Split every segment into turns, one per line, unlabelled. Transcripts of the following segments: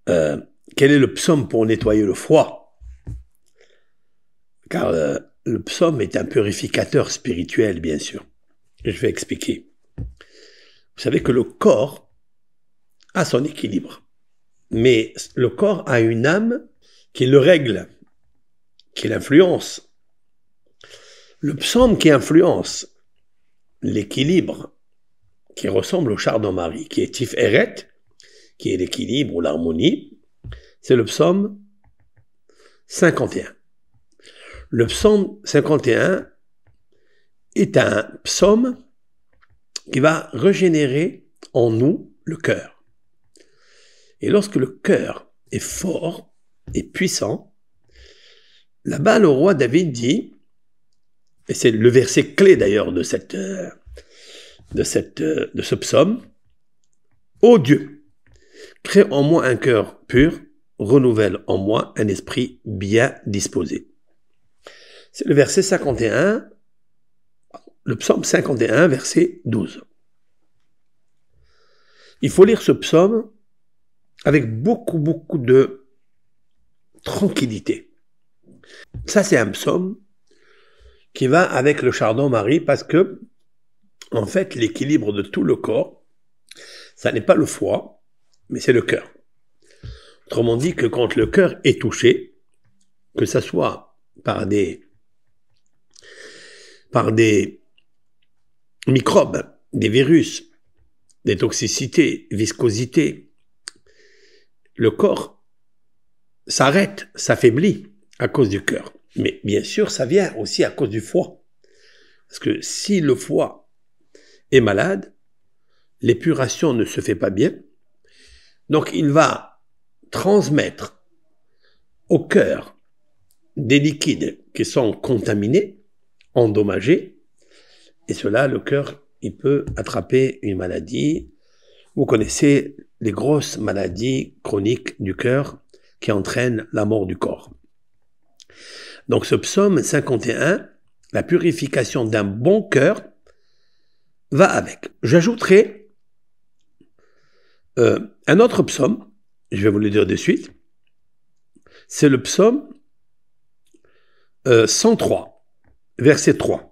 quel est le psaume pour nettoyer le foie? Car le psaume est un purificateur spirituel, bien sûr. Je vais expliquer. Vous savez que le corps a son équilibre. Mais le corps a une âme qui le règle, qui l'influence. Le psaume qui influence l'équilibre, qui ressemble au chardon-marie, qui est Tif-Eret, qui est l'équilibre ou l'harmonie, c'est le psaume 51. Le psaume 51 est un psaume qui va régénérer en nous le cœur. Et lorsque le cœur est fort et puissant, là-bas le roi David dit, et c'est le verset clé d'ailleurs de ce psaume, « Ô Dieu, crée en moi un cœur pur, renouvelle en moi un esprit bien disposé. » C'est le verset 51, le psaume 51, verset 12. Il faut lire ce psaume avec beaucoup de tranquillité. Ça, c'est un psaume qui va avec le chardon-marie parce que, en fait, l'équilibre de tout le corps, ça n'est pas le foie, mais c'est le cœur. Autrement dit que quand le cœur est touché, que ça soit par des microbes, des virus, des toxicités, viscosité, le corps s'arrête, s'affaiblit à cause du cœur. Mais bien sûr, ça vient aussi à cause du foie. Parce que si le foie est malade, l'épuration ne se fait pas bien. Donc il va transmettre au cœur des liquides qui sont contaminés, endommagés, et cela, le cœur, il peut attraper une maladie. Vous connaissez les grosses maladies chroniques du cœur qui entraînent la mort du corps. Donc ce psaume 51, la purification d'un bon cœur, va avec. J'ajouterai un autre psaume, je vais vous le dire de suite, c'est le psaume 103, verset 3.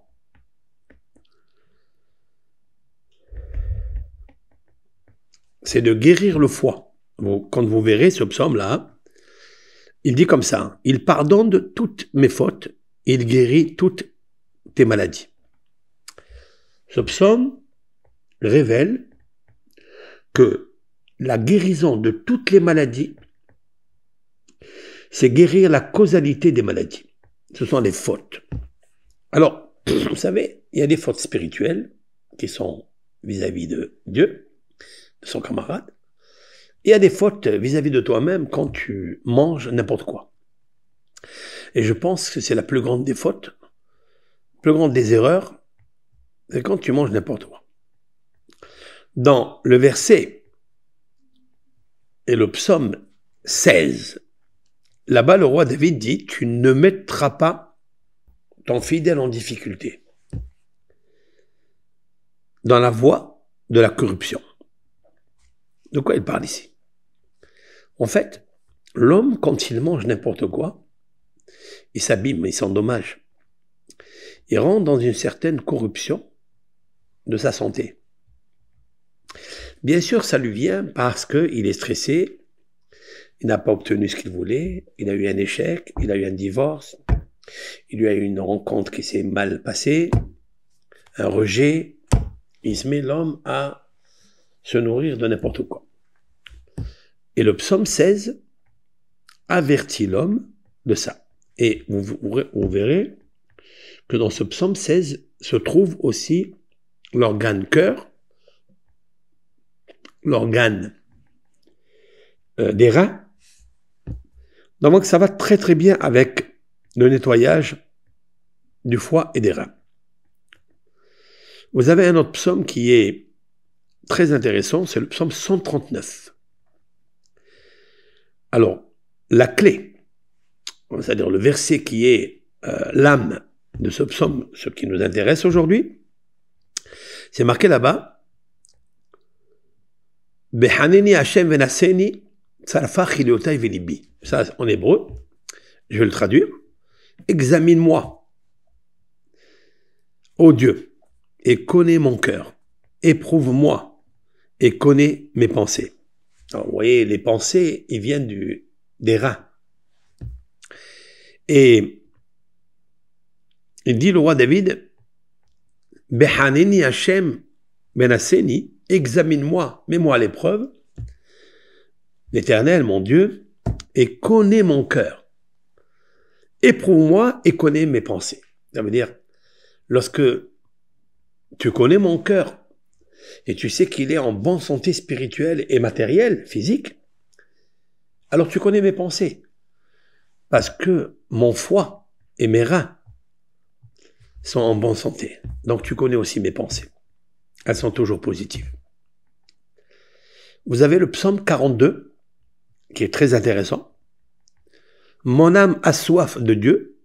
C'est de guérir le foie. Quand vous verrez ce psaume-là, il dit comme ça, « Il pardonne de toutes mes fautes, il guérit toutes tes maladies. » Ce psaume révèle que la guérison de toutes les maladies, c'est guérir la causalité des maladies. Ce sont les fautes. Alors, vous savez, il y a des fautes spirituelles qui sont vis-à-vis de Dieu, de son camarade. Il y a des fautes vis-à-vis de toi-même quand tu manges n'importe quoi. Et je pense que c'est la plus grande des fautes, la plus grande des erreurs, c'est quand tu manges n'importe quoi. Dans le verset et le psaume 16, là-bas le roi David dit « Tu ne mettras pas ton fidèle en difficulté dans la voie de la corruption. » De quoi il parle ici? En fait, l'homme, quand il mange n'importe quoi, il s'abîme, il s'endommage. Il rentre dans une certaine corruption de sa santé. Bien sûr, ça lui vient parce qu'il est stressé, il n'a pas obtenu ce qu'il voulait, il a eu un échec, il a eu un divorce, il a eu une rencontre qui s'est mal passée, un rejet, il se met l'homme à se nourrir de n'importe quoi. Et le psaume 16 avertit l'homme de ça. Et vous verrez que dans ce psaume 16 se trouve aussi l'organe cœur, l'organe des reins. Donc ça va très très bien avec le nettoyage du foie et des reins. Vous avez un autre psaume qui est très intéressant, c'est le psaume 139. Alors, la clé, c'est-à-dire le verset qui est l'âme de ce psaume, ce qui nous intéresse aujourd'hui, c'est marqué là-bas, « Behaneni Hashem venaseni Tzarfa chiliotai velibi. Ça, en hébreu, je vais le traduire. Examine-moi, ô Dieu, et connais mon cœur. Éprouve-moi et connais mes pensées. Alors, vous voyez, les pensées, ils viennent des reins. Et il dit le roi David, Behaneni Hashem Benaseni, examine-moi, mets-moi à l'épreuve, l'Éternel, mon Dieu, et connais mon cœur. Éprouve-moi et connais mes pensées. Ça veut dire, lorsque tu connais mon cœur et tu sais qu'il est en bonne santé spirituelle et matérielle, physique, alors tu connais mes pensées. Parce que mon foie et mes reins sont en bonne santé. Donc tu connais aussi mes pensées. Elles sont toujours positives. Vous avez le psaume 42, qui est très intéressant. Mon âme a soif de Dieu,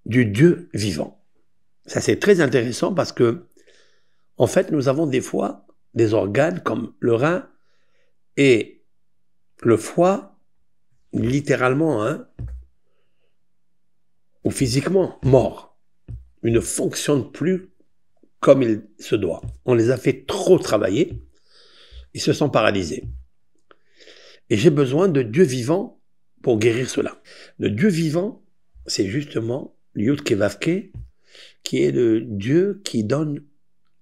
du Dieu vivant. Ça, c'est très intéressant parce que, en fait, nous avons des fois des organes comme le rein et le foie, littéralement, ou physiquement, morts. Ils ne fonctionnent plus comme il se doit. On les a fait trop travailler, ils se sont paralysés. Et j'ai besoin de Dieu vivant pour guérir cela. Le Dieu vivant, c'est justement Yud-Ké Vav-Ké, qui est le Dieu qui donne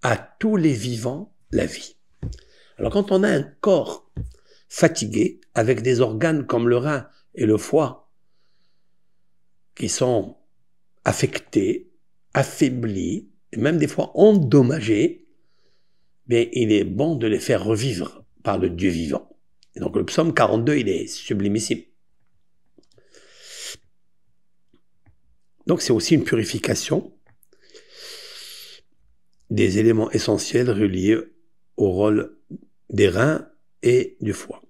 à tous les vivants la vie. Alors quand on a un corps fatigué, avec des organes comme le rein et le foie, qui sont affectés, affaiblis, et même des fois endommagés, mais il est bon de les faire revivre par le Dieu vivant. Et donc le psaume 42, il est sublimissime. Donc c'est aussi une purification des éléments essentiels reliés au rôle des reins et du foie.